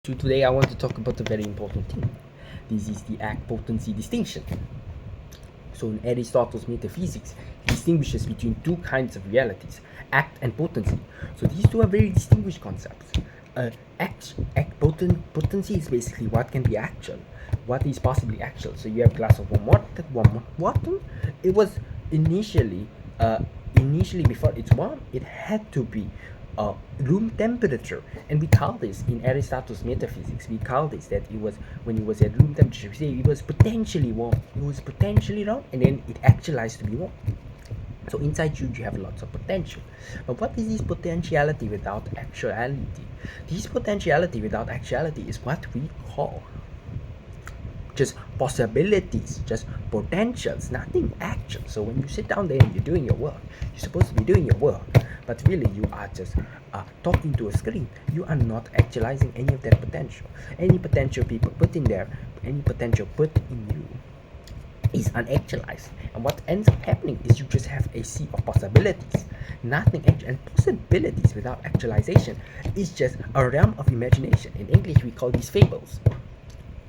So today I want to talk about a very important thing. This is the act-potency distinction. So in Aristotle's metaphysics, he distinguishes between two kinds of realities, act and potency. So these two are very distinguished concepts. Potency is basically what can be actual, what is possibly actual. So you have a glass of warm water. It was initially, initially before it's warm, it had to be room temperature, and we call this in Aristotle's metaphysics. We call this that it was when it was at room temperature. We say it was potentially warm. It was potentially warm, and then it actualized to be warm. So inside you have lots of potential. But what is this potentiality without actuality? This potentiality without actuality is what we call just possibilities, just potentials, nothing actual. So when you sit down there and you're doing your work, you're supposed to be doing your work, but really you are just talking to a screen. You are not actualizing any of that potential. Any potential people put in there, any potential put in you is unactualized, and what ends up happening is you just have a sea of possibilities, nothing actual. And possibilities without actualization is just a realm of imagination. In English we call these fables.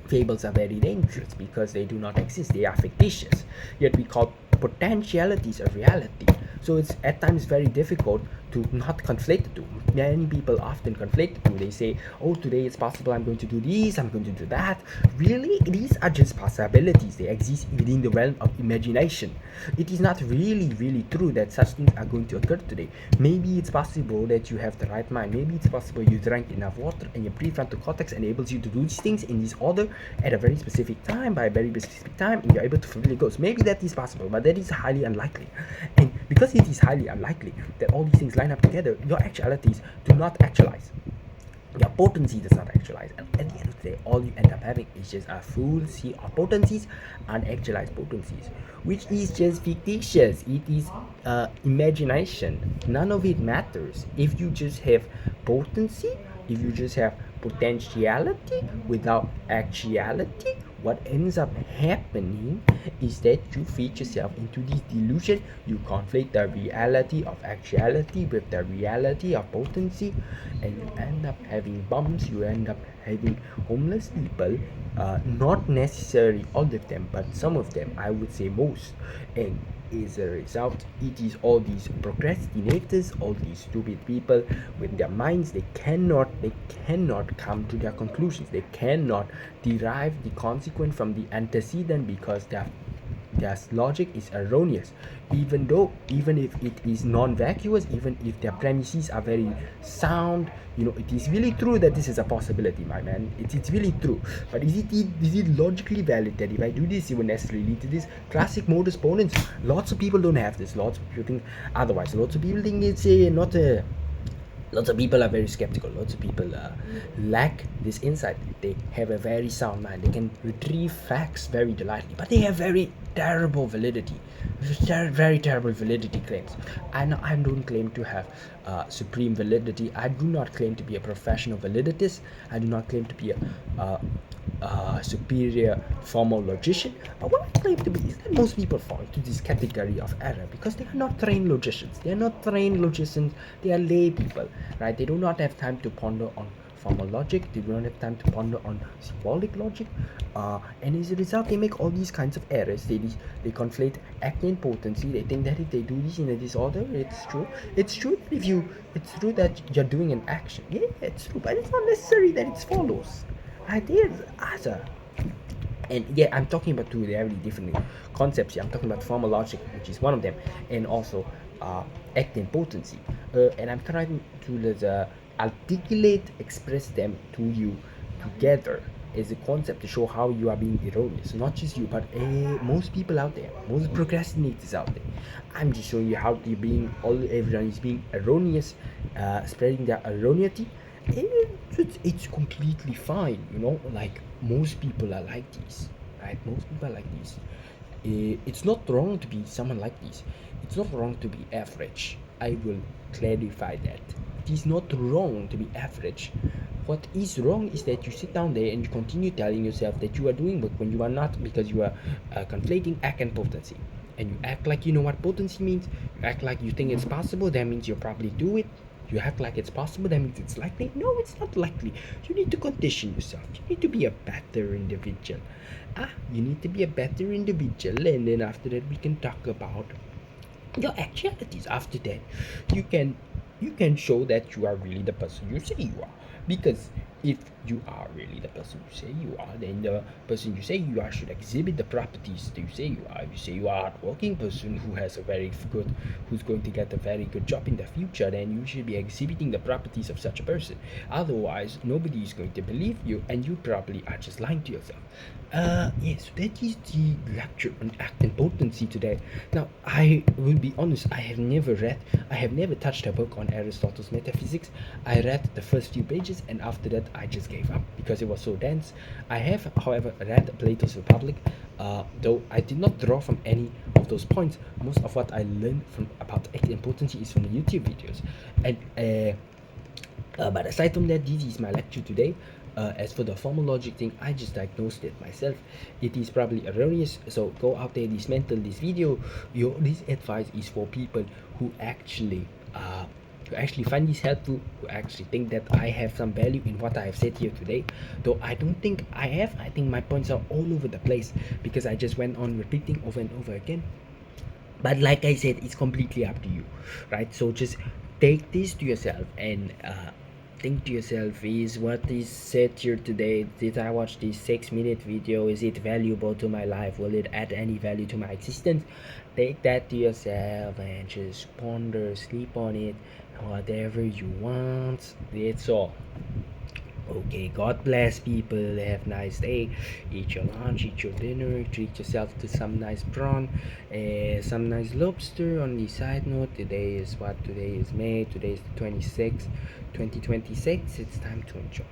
Fables are very dangerous because they do not exist, they are fictitious, yet we call potentialities a reality. So it's at times very difficult to not conflate the two. Many people often conflate the two. They say, oh, today it's possible I'm going to do this, I'm going to do that. Really, these are just possibilities. They exist within the realm of imagination. It is not really true that such things are going to occur today. Maybe it's possible that you have the right mind. Maybe it's possible you drank enough water and your prefrontal cortex enables you to do these things in this order at a very specific time, by a very specific time, and you're able to fulfill your goals. Maybe that is possible, but that is highly unlikely. And because it is highly unlikely that all these things line up together, your actualities do not actualize. Your potency does not actualize, and at the end of the day, all you end up having is just a full sea of potencies, unactualized potencies, which is just fictitious. It is imagination. None of it matters. If you just have potency, if you just have potentiality without actuality, what ends up happening is that you feed yourself into this delusion. You conflate the reality of actuality with the reality of potency, and you end up having bums, you end up having homeless people, not necessarily all of them, but some of them, I would say most. And as a result, it is all these procrastinators, all these stupid people with their minds, they cannot come to their conclusions. They cannot derive the consequent from the antecedent because their logic is erroneous, even if it is non-vacuous, even if their premises are very sound. It is really true that this is a possibility, my man. It's really true, but is it logically valid that if I do this, it will necessarily lead to this? Classic modus ponens. Lots of people don't have this. Lots of people think otherwise. Lots of people think it's not a lots of people are very skeptical. Lots of people lack this insight. They have a very sound mind. They can retrieve facts very delightfully, but they have very terrible validity, very terrible validity claims. I don't claim to have supreme validity. I do not claim to be a professional validist. I do not claim to be a superior formal logician. But what I claim to be is that most people fall into this category of error because they are not trained logicians. They are not trained logicians. They are lay people, right? They do not have time to ponder on formal logic. They do not have time to ponder on symbolic logic, and as a result, they make all these kinds of errors. They conflate act and potency. They think that if they do this in a disorder, it's true. It's true that you're doing an action. Yeah, it's true, but it's not necessary that it follows. Right? There's other. And yeah, I'm talking about two very different concepts here. I'm talking about formal logic, which is one of them, and also act and potency. And I'm trying to articulate, express them to you together as a concept to show how you are being erroneous. Not just you, but most people out there, most procrastinators out there. I'm just showing you how everyone is being erroneous, spreading their erroneity. It's completely fine, like most people are like this, right? Most people are like this. It's not wrong to be someone like this. It's not wrong to be average. I will clarify that. It is not wrong to be average. What is wrong is that you sit down there and you continue telling yourself that you are doing work when you are not, because you are conflating act and potency. And you act like you know what potency means. You act like you think it's possible. That means you'll probably do it. You act like it's possible, that means it's likely. No, it's not likely. You need to condition yourself. You need to be a better individual. You need to be a better individual, and then after that we can talk about your actualities. After that, you can show that you are really the person you say you are. Because if you are really the person you say you are, then the person you say you are should exhibit the properties that you say you are. If you say you are a hardworking person who has a very good, who's going to get a very good job in the future, then you should be exhibiting the properties of such a person. Otherwise, nobody is going to believe you, and you probably are just lying to yourself. Yes, that is the lecture on act and potency today. Now, I will be honest, I have never touched a book on Aristotle's metaphysics. I read the first few pages, and after that, I just gave up because it was so dense. I have, however, read Plato's Republic, though I did not draw from any of those points. Most of what I learned from about act and potency is from the YouTube videos. And but aside from that, this is my lecture today. As for the formal logic thing, I just diagnosed it myself. It is probably erroneous, so go out there, dismantle this video. This advice is for people who actually find this helpful, who actually think that I have some value in what I have said here today. Though I don't think I have. I think my points are all over the place because I just went on repeating over and over again. But like I said, it's completely up to you, right? So just take this to yourself and think to yourself, is what is said here today, did I watch this 6-minute video, is it valuable to my life, will it add any value to my existence? Take that to yourself and just ponder, sleep on it, whatever you want. That's all. Okay, God bless people. Have a nice day. Eat your lunch, eat your dinner, treat yourself to some nice prawn, some nice lobster. On the side note, today is May, today is the 26th, 2026. It's time to enjoy.